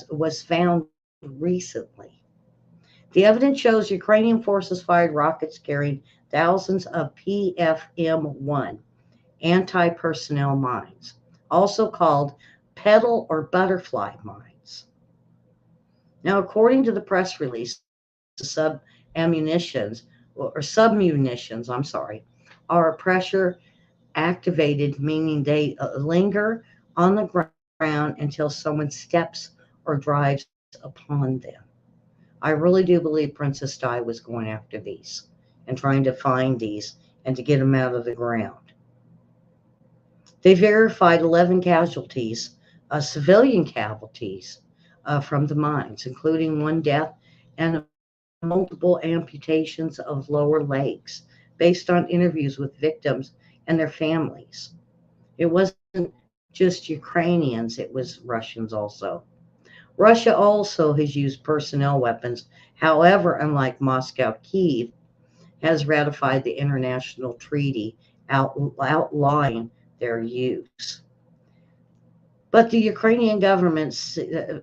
Speaker 1: was found recently. The evidence shows Ukrainian forces fired rockets carrying thousands of PFM-1 anti-personnel mines, also called petal or butterfly mines. Now, according to the press release, submunitions, are pressure activated, meaning they linger on the ground until someone steps or drives upon them. I really do believe Princess Di was going after these and trying to find these and to get them out of the ground. They verified 11 casualties, civilian casualties from the mines, including one death and multiple amputations of lower legs, based on interviews with victims and their families. It wasn't just Ukrainians, it was Russians also. Russia also has used personnel weapons. However, unlike Moscow, Kyiv has ratified the international treaty outlawing their use. But the Ukrainian governments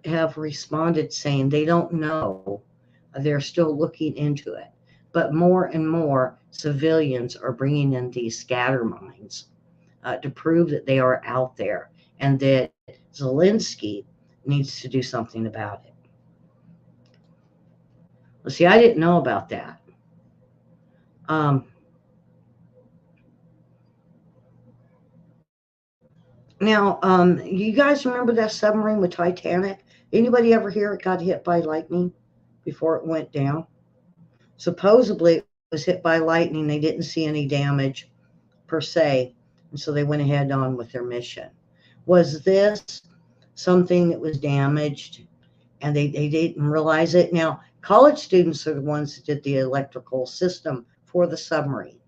Speaker 1: have responded saying they don't know. They're still looking into it. But more and more civilians are bringing in these scatter mines to prove that they are out there and that Zelensky needs to do something about it. Well, see, I didn't know about that. Now, you guys remember that submarine with Titanic? Anybody ever hear it got hit by lightning before it went down? Supposedly, it was hit by lightning. They didn't see any damage per se, and so they went ahead on with their mission. Was this something that was damaged and they didn't realize it? Now, college students are the ones that did the electrical system for the submarine.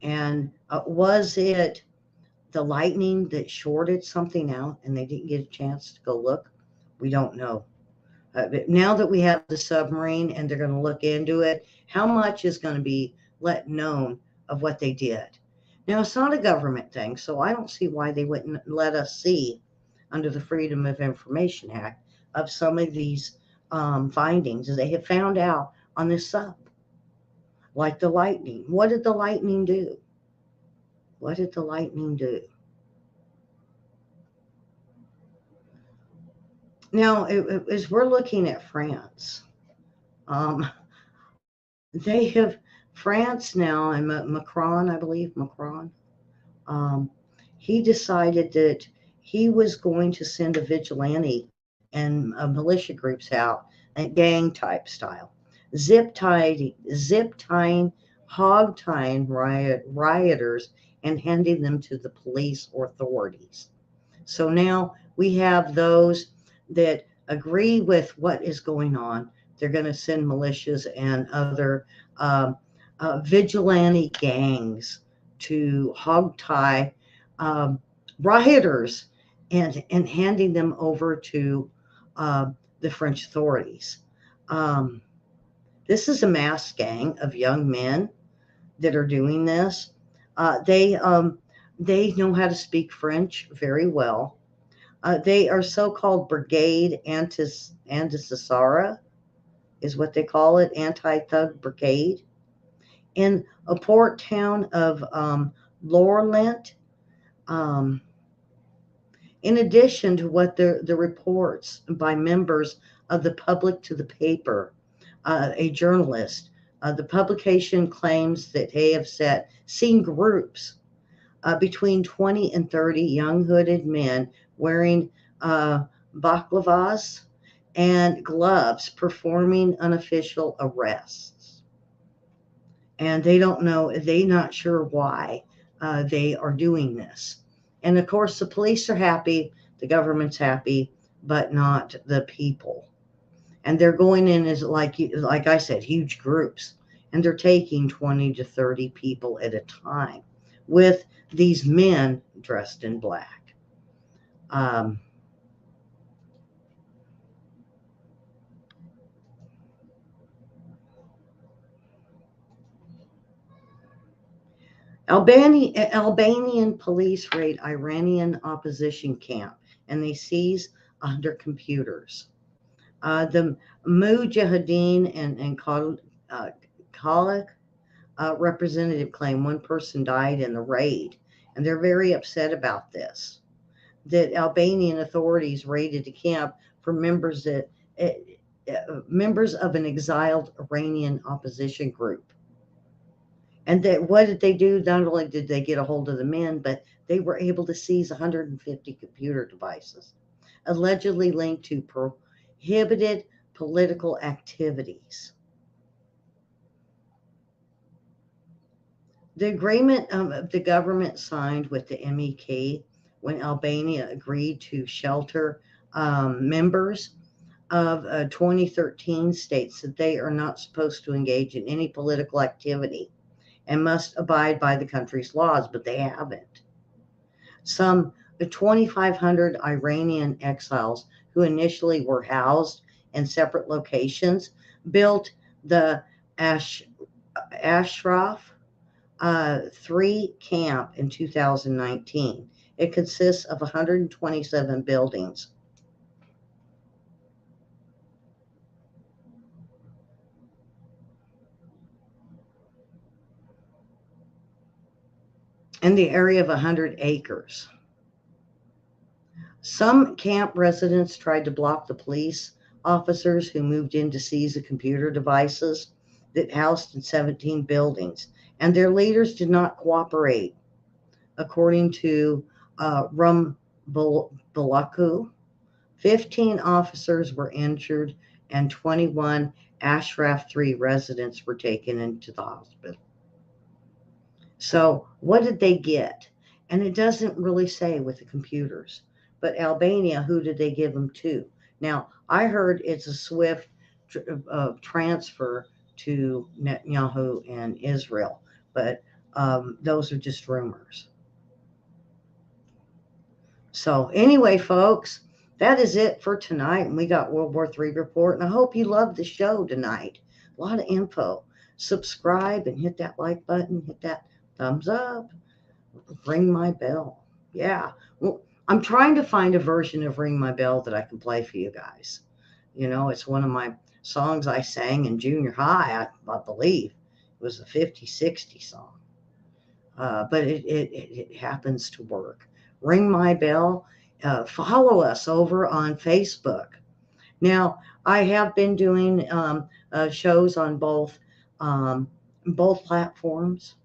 Speaker 1: And was it the lightning that shorted something out and they didn't get a chance to go look? We don't know. But now that we have the submarine and they're going to look into it, how much is going to be let known of what they did? Now, it's not a government thing, so I don't see why they wouldn't let us see, under the Freedom of Information Act, of some of these findings they have found out on this sub. Like the lightning. What did the lightning do? What did the lightning do? Now, as we're looking at France, um, they have France now, and Macron, I believe, Macron, um, he decided that he was going to send a vigilante and militia groups out, gang type style, zip tying, hog tying rioters and handing them to the police or authorities. So now we have those that agree with what is going on. They're going to send militias and other um, vigilante gangs to hog tie um, rioters and handing them over to uh, the French authorities. Um, this is a mass gang of young men that are doing this. They know how to speak French very well. They are so-called Brigade Antisara, is what they call it, Anti-Thug Brigade. In a port town of Lorient, um, in addition to what the reports by members of the public to the paper, a journalist, the publication claims that they have seen groups between 20 and 30 young hooded men wearing uh, baklavas and gloves performing unofficial arrests. And they don't know, they're not sure why they are doing this. And of course, the police are happy, the government's happy, but not the people. And they're going in as, like I said, huge groups. And they're taking 20 to 30 people at a time with these men dressed in black. Um, Albanian police raid Iranian opposition camp and they seize 100 computers. The Mujahideen and Khalid representative claim one person died in the raid, and they're very upset about this. That Albanian authorities raided a camp for members of an exiled Iranian opposition group. And that what did they do? Not only did they get a hold of the men, but they were able to seize 150 computer devices, allegedly linked to prohibited political activities. The agreement the government signed with the MEK when Albania agreed to shelter members of 2013 states that they are not supposed to engage in any political activity and must abide by the country's laws, but they haven't. Some 2,500 Iranian exiles who initially were housed in separate locations built the Ashraf 3 camp in 2019. It consists of 127 buildings. In the area of 100 acres. Some camp residents tried to block the police officers who moved in to seize the computer devices that housed in 17 buildings, and their leaders did not cooperate, according to Rum Balaku. 15 officers were injured, and 21 Ashraf 3 residents were taken into the hospital. So, what did they get? And it doesn't really say with the computers. But Albania, who did they give them to? Now, I heard it's a swift transfer to Netanyahu and Israel, but those are just rumors. So, anyway, folks, that is it for tonight. And we got World War III report. And I hope you loved the show tonight. A lot of info. Subscribe and hit that like button, hit that thumbs up, ring my bell. Yeah. Well, I'm trying to find a version of Ring My Bell that I can play for you guys. You know, it's one of my songs I sang in junior high, I believe. It was a 50, 60 song. But it happens to work. Ring My Bell. Follow us over on Facebook. Now, I have been doing shows on both platforms.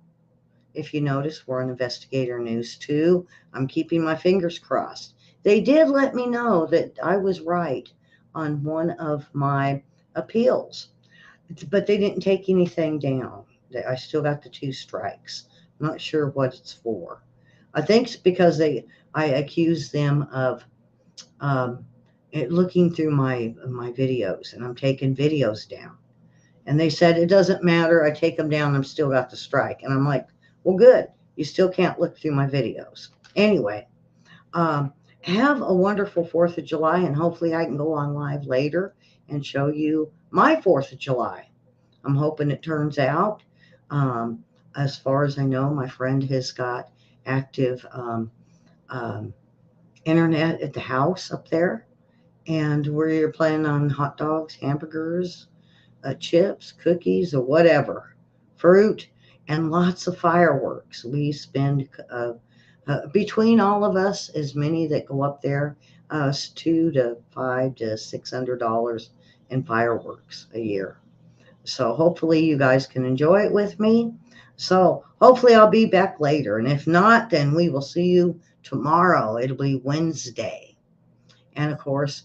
Speaker 1: If you notice, we're on Investigator News too. I'm keeping my fingers crossed. They did let me know that I was right on one of my appeals, but they didn't take anything down. I still got the 2 strikes. I'm not sure what it's for. I think it's because I accused them of um, looking through my videos, and I'm taking videos down. And they said it doesn't matter. I take them down. I'm still got the strike. And I'm like, well, good. You still can't look through my videos. Anyway, um, have a wonderful 4th of July, and hopefully I can go on live later and show you my 4th of July. I'm hoping it turns out. Um, as far as I know, my friend has got active um, internet at the house up there, and we're planning on hot dogs, hamburgers, chips, cookies, or whatever, fruit, and lots of fireworks. We spend between all of us, as many that go up there, $2 to $5 to $600 in fireworks a year. So hopefully you guys can enjoy it with me. So hopefully I'll be back later, and if not, then we will see you tomorrow. It'll be Wednesday, and of course,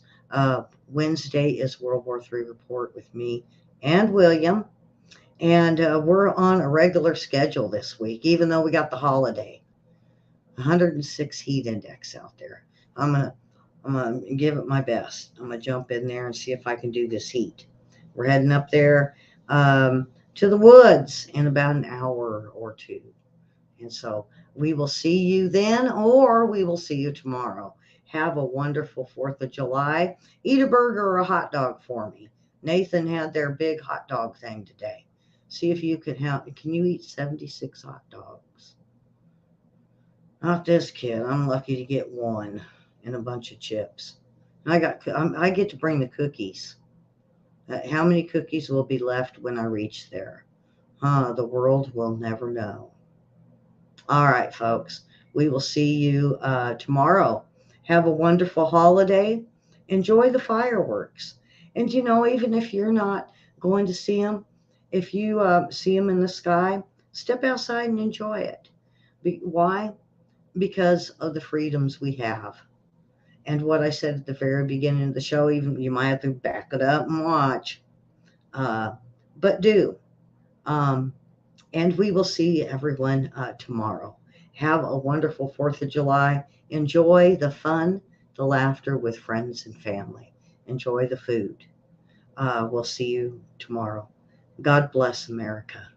Speaker 1: Wednesday is World War III report with me and William. And we're on a regular schedule this week, even though we got the holiday. 106 heat index out there. I'm gonna give it my best. I'm gonna jump in there and see if I can do this heat. We're heading up there to the woods in about an hour or 2. And so we will see you then, or we will see you tomorrow. Have a wonderful 4th of July. Eat a burger or a hot dog for me. Nathan had their big hot dog thing today. See if you can help. Can you eat 76 hot dogs? Not this kid. I'm lucky to get 1 and a bunch of chips. I get to bring the cookies. How many cookies will be left when I reach there? The world will never know. All right, folks. We will see you tomorrow. Have a wonderful holiday. Enjoy the fireworks. And even if you're not going to see them, if you see them in the sky, step outside and enjoy it. Why? Because of the freedoms we have. And what I said at the very beginning of the show, even you might have to back it up and watch, but do. Um, and we will see everyone tomorrow. Have a wonderful 4th of July. Enjoy the fun, the laughter with friends and family. Enjoy the food. We'll see you tomorrow. God bless America.